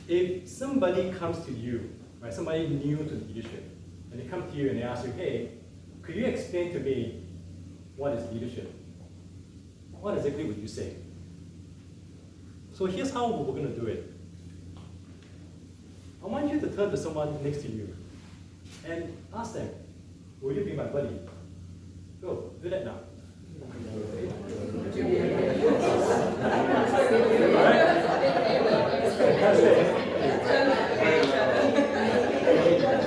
if somebody comes to you, right, somebody new to leadership, and they come to you and they ask you, hey, could you explain to me what is leadership? What exactly would you say? So here's how we're going to do it. I want you to turn to someone next to you and ask them, will you be my buddy? Go, do that now. Alright? That's it.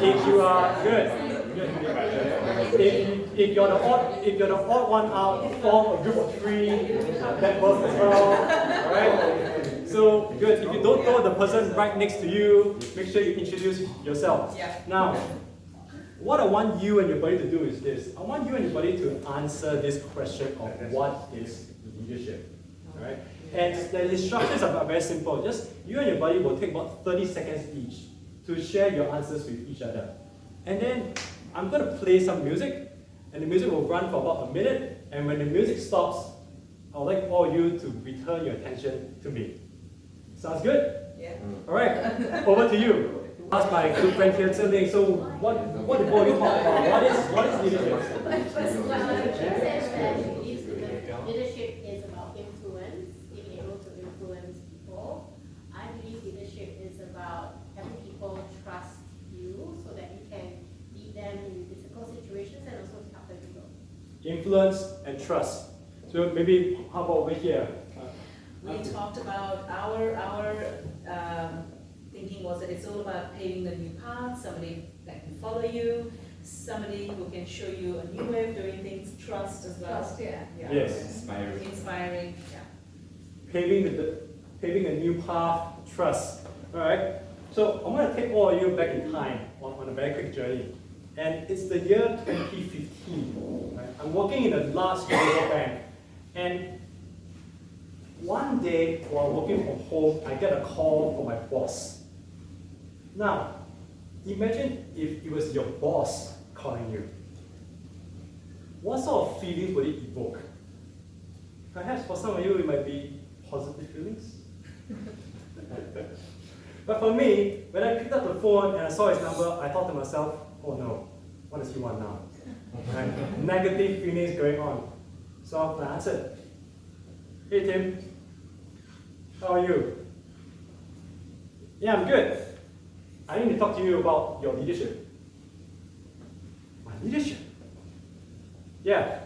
If you are good, if you're the odd one out, form a group of three, that works as well. Alright? So good. If you don't know the person right next to you, make sure you introduce yourself. Yeah. Now, what I want you and your buddy to do is this. I want you and your buddy to answer this question of what is leadership. Alright? And the instructions are very simple. Just you and your buddy will take about 30 seconds each to share your answers with each other. And then I'm going to play some music, and the music will run for about a minute, and when the music stops, I would like all you to return your attention to me. Sounds good? Yeah. Alright, over to you. Ask my good friend here, Zheng. So what did both of you talk about? What is leadership? Leadership is about influence, being able to influence people. I believe leadership is about having people trust you so that you can lead them in difficult situations and also help them grow. Influence and trust. So maybe, how about over here? We talked about our thinking was that it's all about paving a new path, somebody that can follow you, somebody who can show you a new way of doing things, trust as well. Trust, yeah. Yes. Inspiring, yeah. Paving a new path, trust. Alright? So I'm going to take all of you back in time on a very quick journey. And it's the year 2015. Right? I'm working in a large global bank. And one day, while working from home, I get a call from my boss. Now, imagine if it was your boss calling you. What sort of feelings would it evoke? Perhaps for some of you, it might be positive feelings. But for me, when I picked up the phone and I saw his number, I thought to myself, oh no, what does he want now? Right? Negative feelings going on. So I answered, hey Tim, how are you? Yeah, I'm good. I need to talk to you about your leadership. My leadership? Yeah.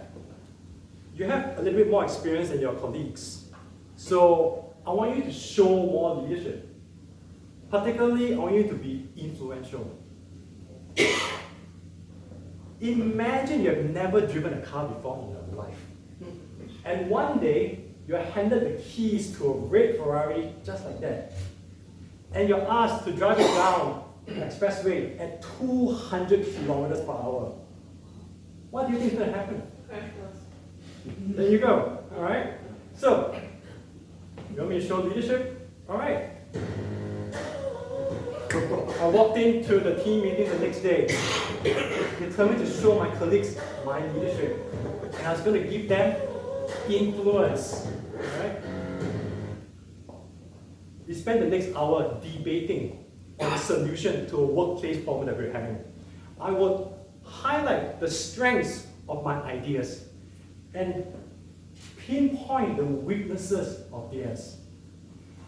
You have a little bit more experience than your colleagues. So I want you to show more leadership. Particularly, I want you to be influential. Imagine you have never driven a car before in your life. And one day, you're handed the keys to a red Ferrari just like that. And you're asked to drive it down the expressway at 200 kilometers per hour. What do you think is going to happen? There you go. Alright? So, you want me to show leadership? Alright. I walked into the team meeting the next day, determined to show my colleagues my leadership. And I was going to give them influence. Alright? We spent the next hour debating on a solution to a workplace problem that we're having. I would highlight the strengths of my ideas and pinpoint the weaknesses of theirs.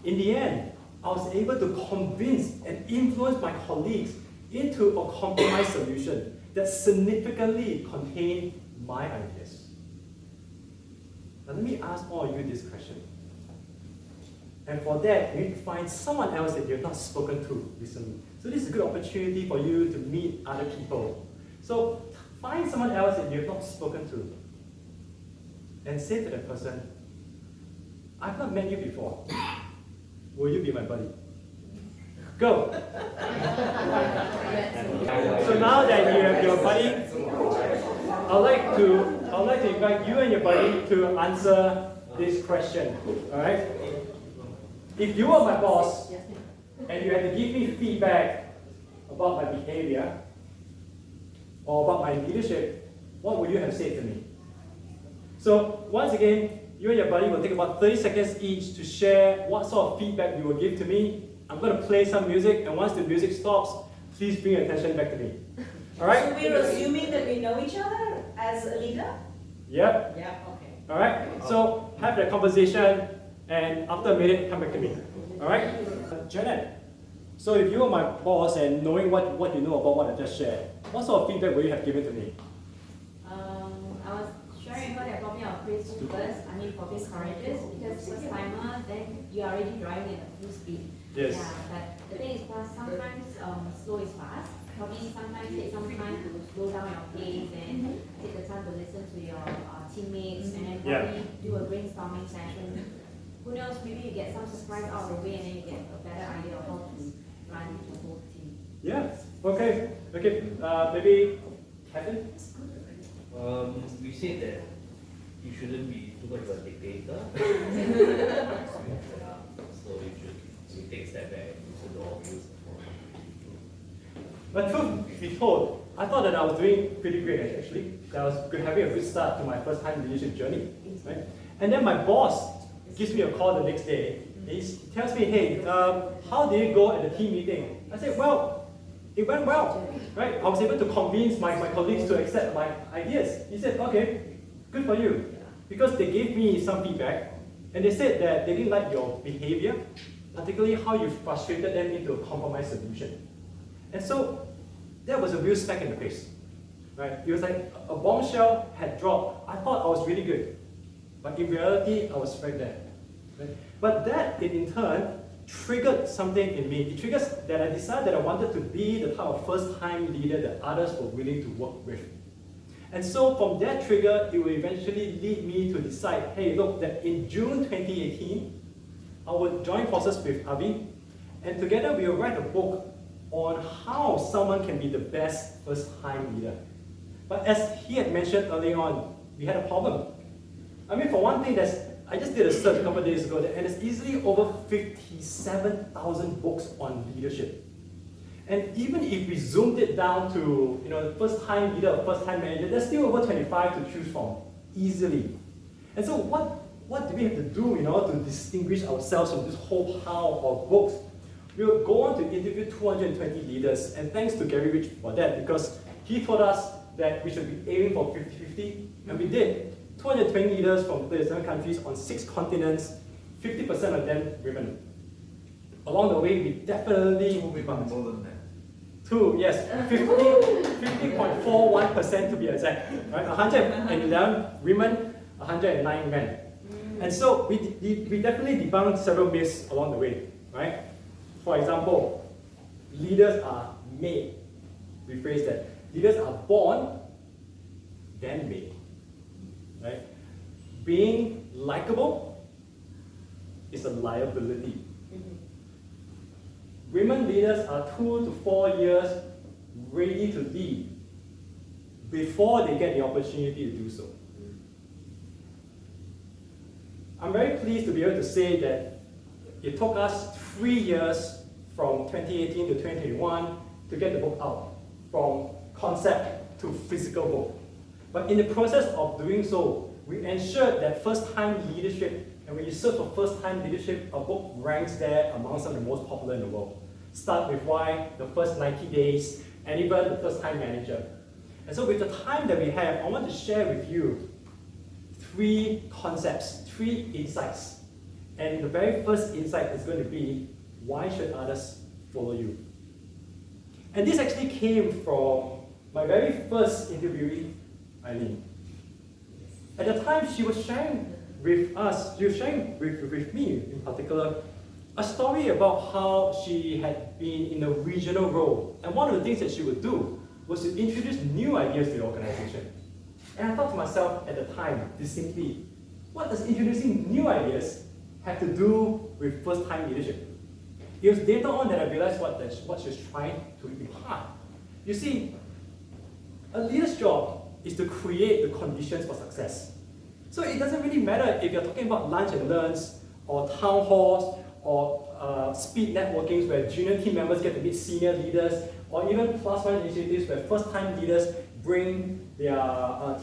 In the end, I was able to convince and influence my colleagues into a compromise solution that significantly contained my ideas. Now let me ask all of you this question. And for that, you need to find someone else that you have not spoken to recently. So this is a good opportunity for you to meet other people. So find someone else that you have not spoken to. And say to that person, I've not met you before. Will you be my buddy? Go! So now that you have your buddy, I'd like to invite you and your buddy to answer this question. Alright? If you were my boss and you had to give me feedback about my behavior or about my leadership, what would you have said to me? So once again, you and your buddy will take about 30 seconds each to share what sort of feedback you will give to me. I'm going to play some music, and once the music stops, please bring your attention back to me. All right? So we're assuming that we know each other as a leader? Yep. Yeah, okay. All right? So have that conversation, and after a minute, come back to me. All right? Janet, so if you were my boss and knowing what you know about what I just shared, what sort of feedback would you have given to me? I was sharing her that probably I'll praise you first. I mean, for this courageous, because first timer, then you're already driving at a full speed. Yes. Yeah, but the thing is, sometimes slow is fast. Probably sometimes take some time to slow down your pace and take the time to listen to your teammates and then probably do a brainstorming session. Who knows, maybe you get some surprise out of the way and then you get a better idea of how to run the whole team. Yeah. Okay. Okay. Maybe Kevin? We said that you shouldn't be too much of a dictator. So you take a step back and listen to all views. But truth be told, I thought that I was doing pretty great actually. That I was having a good start to my first time leadership journey. Right? And then my boss gives me a call the next day. He tells me, hey, how did it go at the team meeting? I said, well, it went well. Right? I was able to convince my colleagues to accept my ideas. He said, okay, good for you. Because they gave me some feedback and they said that they didn't like your behavior, particularly how you frustrated them into a compromise solution. And so that was a real smack in the face. Right? It was like a bombshell had dropped. I thought I was really good. But in reality, I was right there. Right? But that, in turn, triggered something in me. It triggers that I decided that I wanted to be the type of first-time leader that others were willing to work with. And so from that trigger, it will eventually lead me to decide, hey, look, that in June 2018, I would join forces with Avi, and together we will write a book on how someone can be the best first-time leader. But as he had mentioned earlier on, we had a problem. I mean, for one thing, I just did a search a couple of days ago, and there's easily over 57,000 books on leadership. And even if we zoomed it down to, first-time leader, first-time manager, there's still over 25 to choose from, easily. And so what do we have to do in order to distinguish ourselves from this whole pile of books? We'll go on to interview 220 leaders, and thanks to Gary Rich for that, because he told us that we should be aiming for 50-50, and we did. 220 leaders from 37 countries on 6 continents, 50% of them women. Along the way, we definitely... More than that. 2, yes, 50.41% to be exact. Right? 111 women, 109 men. And so we definitely debunked several myths along the way. Right? For example, leaders are made. Rephrase that. Leaders are born, then made. Right? Being likable is a liability. Women leaders are 2 to 4 years ready to lead before they get the opportunity to do so. I'm very pleased to be able to say that it took us 3 years from 2018 to 2021 to get the book out, from concept to physical book. But in the process of doing so, we ensured that first-time leadership, and when you search for first-time leadership, our book ranks there among some of the most popular in the world. Start with why, the first 90 days, and even the first-time manager. And so with the time that we have, I want to share with you 3 concepts, 3 insights. And the very first insight is going to be, why should others follow you? And this actually came from my very first interviewee, Eileen. At the time, she was sharing with us, she was sharing with me in particular, a story about how she had been in a regional role. And one of the things that she would do was to introduce new ideas to the organization. And I thought to myself at the time, distinctly, what does introducing new ideas have to do with first-time leadership? It was later on that I realized what she was trying to impart. You see, a leader's job is to create the conditions for success. So it doesn't really matter if you're talking about lunch and learns, or town halls, or speed networkings where junior team members get to meet senior leaders, or even +1 initiatives where first-time leaders bring their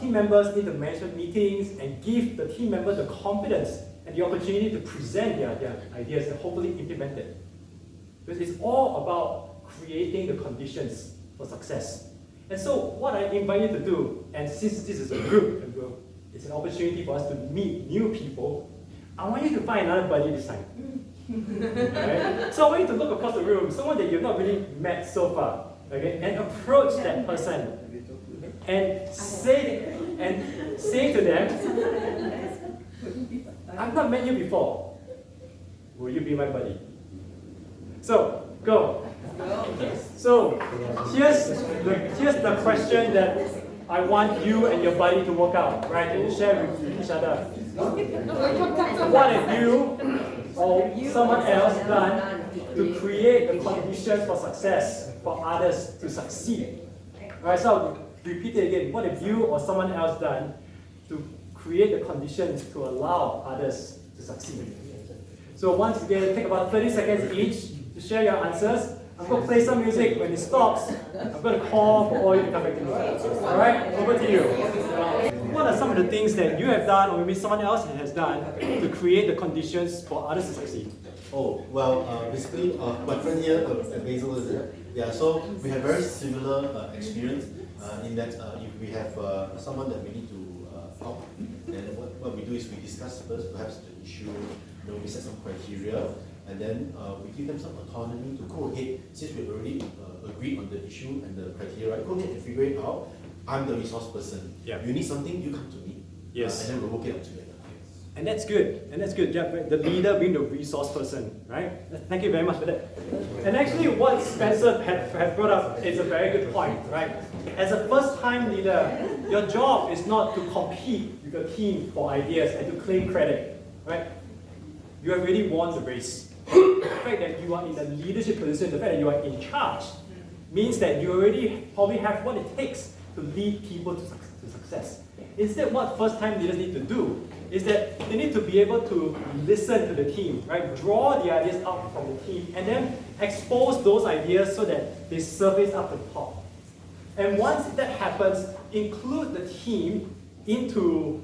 team members into management meetings and give the team members the confidence and the opportunity to present their ideas and hopefully implement it. Because it's all about creating the conditions for success. And so what I invite you to do, and since this is a group, and it's an opportunity for us to meet new people, I want you to find another buddy this time. Right? So I want you to look across the room, someone that you've not really met so far, okay, and approach that person and say to them, I've not met you before. Will you be my buddy? So, go. So, here's the question that I want you and your buddy to work out, right? And share with each other. What have you or someone else done to create the conditions for success for others to succeed? Alright, so I'll repeat it again. What have you or someone else done to create the conditions to allow others to succeed? So once again, take about 30 seconds each to share your answers. I'm going to play some music. When it stops, I'm going to call for all you to come back to me. Alright, over to you. What are some of the things that you have done, or maybe someone else has done, to create the conditions for others to succeed? Oh, well, basically, my friend here, Basil, is it? Yeah, so we have very similar experience in that if we have someone that we need to help, then what we do is we discuss first, perhaps the issue, we set some criteria, and then we give them some autonomy to go ahead, since we've already agreed on the issue and the criteria, go ahead and figure it out. I'm the resource person. Yeah. You need something, you come to me. Yes. And then we'll work it out together. And that's good. And that's good. Yeah, the leader being the resource person, right? Thank you very much for that. And actually, what Spencer had brought up is a very good point, right? As a first-time leader, your job is not to compete with your team for ideas and to claim credit, right? You have already won the race. The fact that you are in the leadership position, the fact that you are in charge, means that you already probably have what it takes to lead people to success. Instead, what first-time leaders need to do is that they need to be able to listen to the team, right? Draw the ideas out from the team, and then expose those ideas so that they surface up to the top. And once that happens, include the team into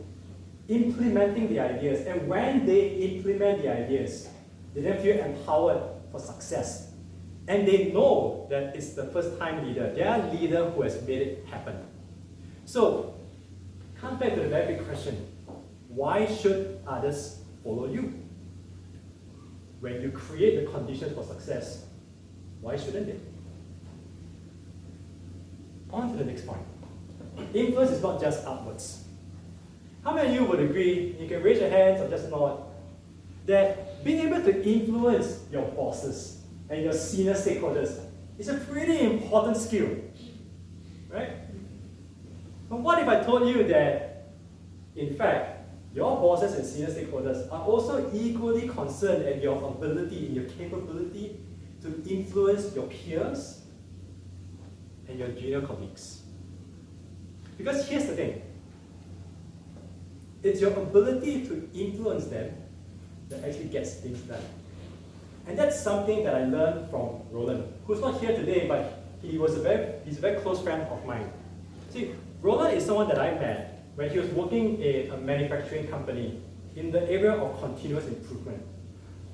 implementing the ideas. And when they implement the ideas, they then feel empowered for success. And they know that it's the first-time leader, their leader who has made it happen. So, come back to the very big question. Why should others follow you? When you create the conditions for success, why shouldn't they? On to the next point. Influence is not just upwards. How many of you would agree, you can raise your hands or just nod, that being able to influence your bosses and your senior stakeholders is a pretty important skill, right? But what if I told you that, in fact, your bosses and senior stakeholders are also equally concerned at your ability and your capability to influence your peers and your junior colleagues? Because here's the thing. It's your ability to influence them that actually gets things done. And that's something that I learned from Roland, who's not here today, but he's a very close friend of mine. See, Roland is someone that I met when he was working in a manufacturing company in the area of continuous improvement.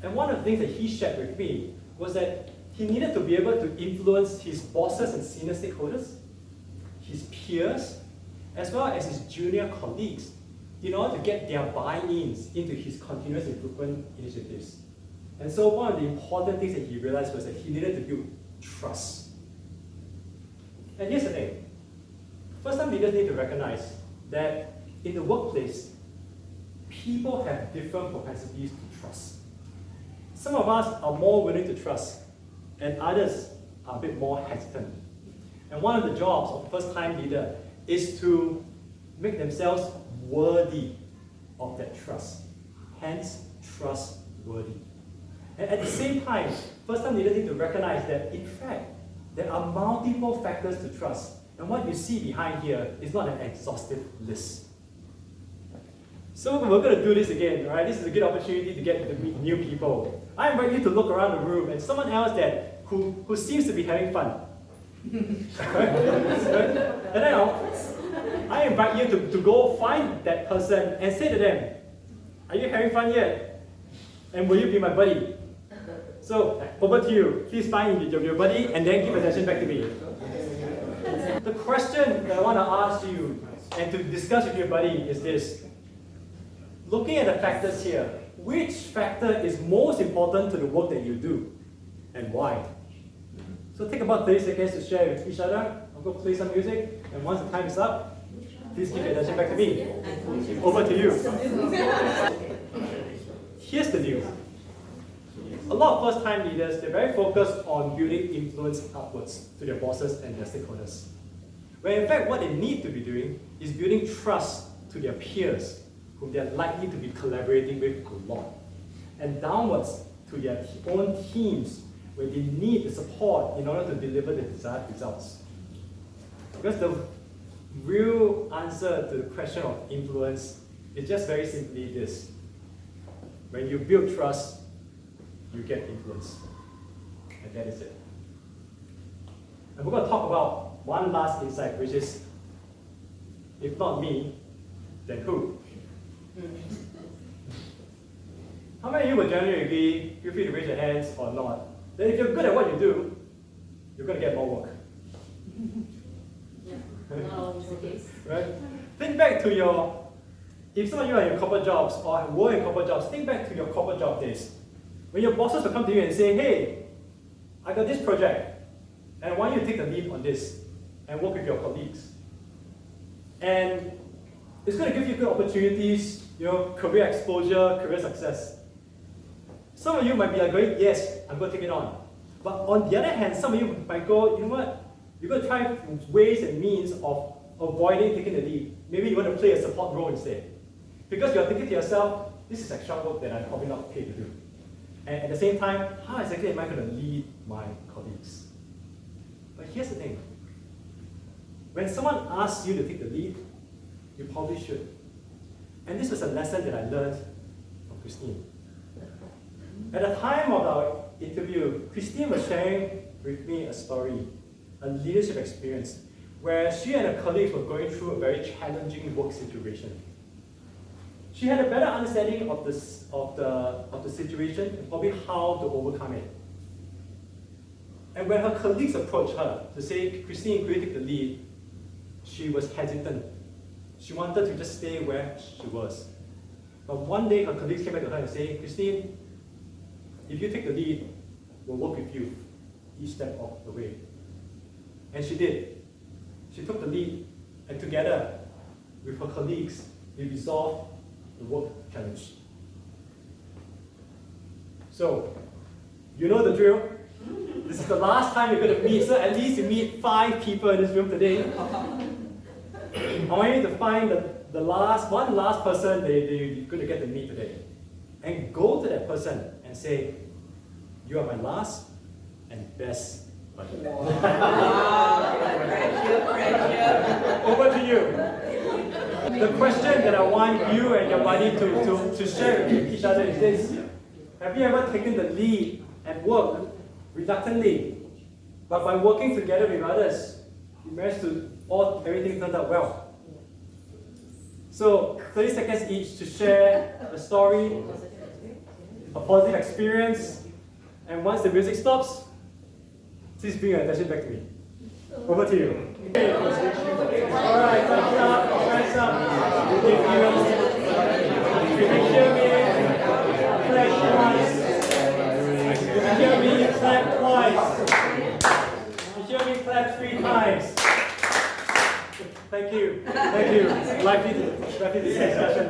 And one of the things that he shared with me was that he needed to be able to influence his bosses and senior stakeholders, his peers, as well as his junior colleagues in order to get their buy-ins into his continuous improvement initiatives. And so one of the important things that he realized was that he needed to build trust. And here's the thing. First-time leaders need to recognize that in the workplace, people have different propensities to trust. Some of us are more willing to trust, and others are a bit more hesitant. And one of the jobs of a first-time leader is to make themselves worthy of that trust. Hence, trustworthy. And at the same time, first-time leaders need to recognize that, in fact, there are multiple factors to trust. And what you see behind here is not an exhaustive list. So we're going to do this again, right? This is a good opportunity to get to meet new people. I invite you to look around the room and someone else who seems to be having fun. And then I invite you to go find that person and say to them, are you having fun yet? And will you be my buddy? So, over to you. Please find your buddy and then give attention back to me. The question that I want to ask you and to discuss with your buddy is this. Looking at the factors here, which factor is most important to the work that you do and why? So take about 30 seconds to share with each other. I'll go play some music, and once the time is up, please give your attention back to me. Over to you. Here's the deal. A lot of first-time leaders, they're very focused on building influence upwards to their bosses and their stakeholders. Where in fact what they need to be doing is building trust to their peers, whom they're likely to be collaborating with a lot, and downwards to their own teams, where they need the support in order to deliver the desired results. Because the real answer to the question of influence is just very simply this. When you build trust, you get influence. And that is it. And we're going to talk about one last insight, which is, if not me, then who? How many of you will generally agree, feel free to raise your hands or not, that if you're good at what you do, you're going to get more work? Right? Think back to your, if some of you are in corporate jobs or were in corporate jobs, think back to your corporate job days. When your bosses will come to you and say, hey, I got this project, and I want you to take the lead on this and work with your colleagues. And it's going to give you good opportunities, career exposure, career success. Some of you might be like going, yes, I'm going to take it on. But on the other hand, some of you might go, you know what? You're going to try ways and means of avoiding taking the lead. Maybe you want to play a support role instead. Because you're thinking to yourself, this is extra work that I'm probably not paid to do. And at the same time, how exactly am I going to lead my colleagues? But here's the thing. When someone asks you to take the lead, you probably should. And this was a lesson that I learned from Christine. At the time of our interview, Christine was sharing with me a story, a leadership experience, where she and her colleagues were going through a very challenging work situation. She had a better understanding of the situation and probably how to overcome it. And when her colleagues approached her to say, Christine, could you take the lead? She was hesitant. She wanted to just stay where she was. But one day her colleagues came back to her and said, Christine, if you take the lead, we'll work with you each step of the way. And she did. She took the lead, and together with her colleagues, they resolved the work challenge. So, you know the drill. This is the last time you're going to meet, so at least you meet 5 people in this room today. I want you to find one last person that you're going to get to meet today. And go to that person and say, you are my last and best buddy. Over to you. The question that I want you and your buddy to share with each other is this. Have you ever taken the lead at work reluctantly, but by working together with others, you managed to, everything turned out well? So, 30 seconds each to share a story, a positive experience, and once the music stops, please bring your attention back to me. Over to you. Alright, thumbs up, hands up. If you can hear me, clap twice. If you hear me, clap twice. If you hear me, clap 3 times. Thank you. Thank you. Lively discussion.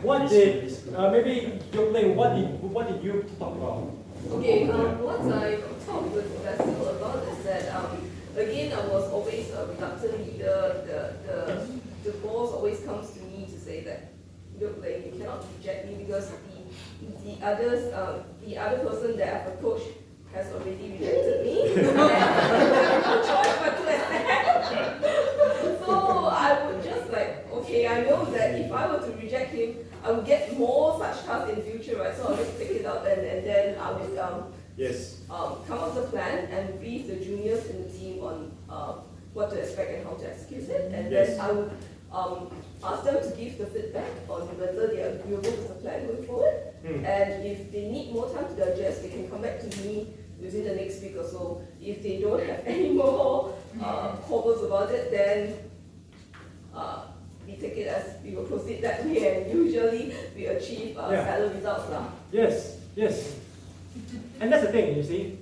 What did, maybe Yokling, what did you talk about? Okay, what I talked with Basil about is that, again, I was always a reluctant leader. The boss always comes to me to say that, look, like, you cannot reject me because the other person that I've approached has already rejected me. And no choice but to accept. So I would just like, okay, I know that if I were to reject him, I would get more such tasks in future, right? So I'll just pick it up and then I would come up with a plan and brief the juniors in the team on what to expect and how to execute it. And then I would ask them to give the feedback on whether they are agreeable with the plan going forward. And if they need more time to digest, they can come back to me within the next week or so. If they don't have any more quibbles about it, then we take it as we will proceed that way, and usually we achieve stellar results now. Yes, yes. And that's the thing, you see.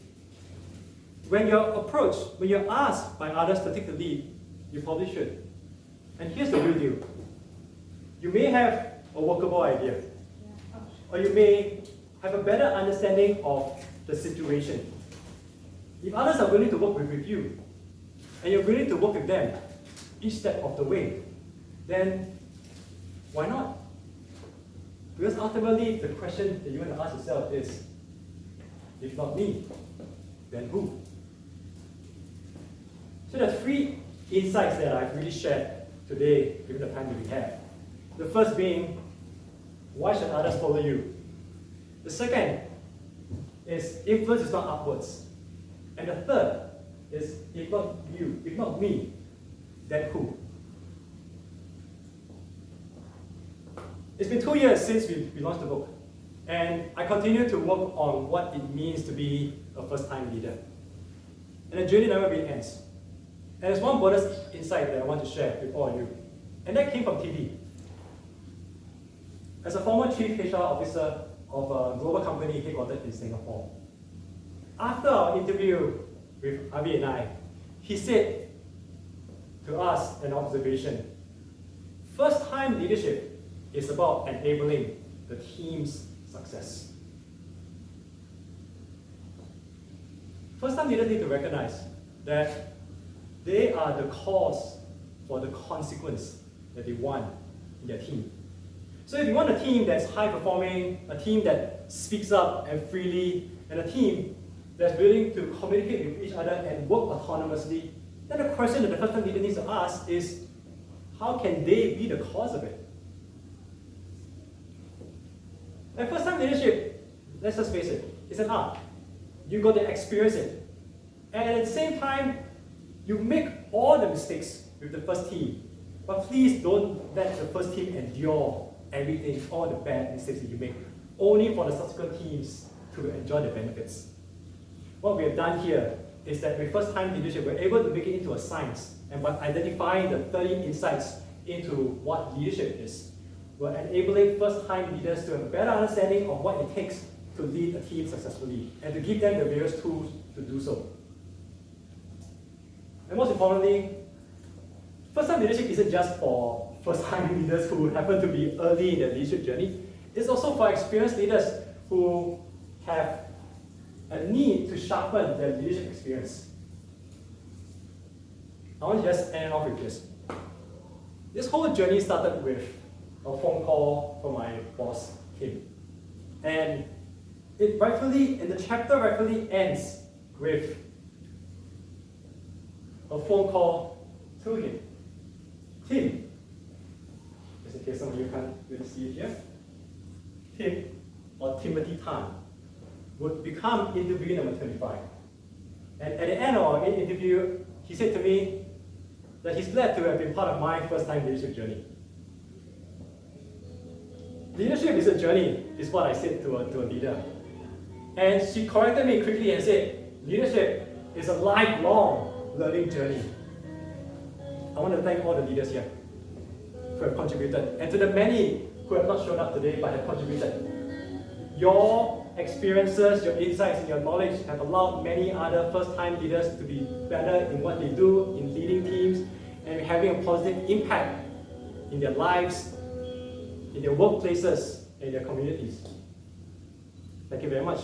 When you're approached, when you're asked by others to take the lead, you probably should. And here's the real deal. You may have a workable idea, or you may have a better understanding of the situation. If others are willing to work with you, and you're willing to work with them each step of the way, then why not? Because ultimately, the question that you want to ask yourself is, if not me, then who? So there are 3 insights that I've really shared today, given the time that we have. The first being, why should others follow you? The second is, influence is not upwards. And the third is, if not you, if not me, then who? It's been 2 years since we launched the book, and I continue to work on what it means to be a first-time leader. And the journey never really ends. And there's one bonus insight that I want to share with all of you, and that came from TV. As a former chief HR officer of a global company headquartered in Singapore, after our interview with Avi and I, he said to us an observation: first-time leadership is about enabling the team's success. First-time leaders need to recognize that they are the cause for the consequence that they want in their team. So if you want a team that's high-performing, a team that speaks up and freely, and a team that's willing to communicate with each other and work autonomously, then the question that the first-time leader needs to ask is, how can they be the cause of it? And first-time leadership, let's just face it, it's an art. You've got to experience it. And at the same time, you make all the mistakes with the first team. But please don't let the first team endure everything, all the bad mistakes that you make, only for the subsequent teams to enjoy the benefits. What we have done here is that with first-time leadership, we're able to make it into a science. And by identifying the 30 insights into what leadership is, we're enabling first-time leaders to have a better understanding of what it takes to lead a team successfully, and to give them the various tools to do so. And most importantly, first-time leadership isn't just for first-time leaders who happen to be early in their leadership journey. It's also for experienced leaders who have a need to sharpen their leadership experience. I want to just end off with this. This whole journey started with a phone call from my boss, Kim. And the chapter rightfully ends with a phone call to him. Tim, just in case some of you can't really see it here, Tim, or Timothy Tan, would become interviewee number 25. And at the end of our interview, he said to me that he's glad to have been part of my first-time leadership journey. Leadership is a journey, is what I said to a leader. And she corrected me quickly and said, leadership is a lifelong learning journey. I want to thank all the leaders here who have contributed, and to the many who have not shown up today but have contributed. Your experiences, your insights, and your knowledge have allowed many other first-time leaders to be better in what they do, in leading teams, and having a positive impact in their lives, in their workplaces, and their communities. Thank you very much.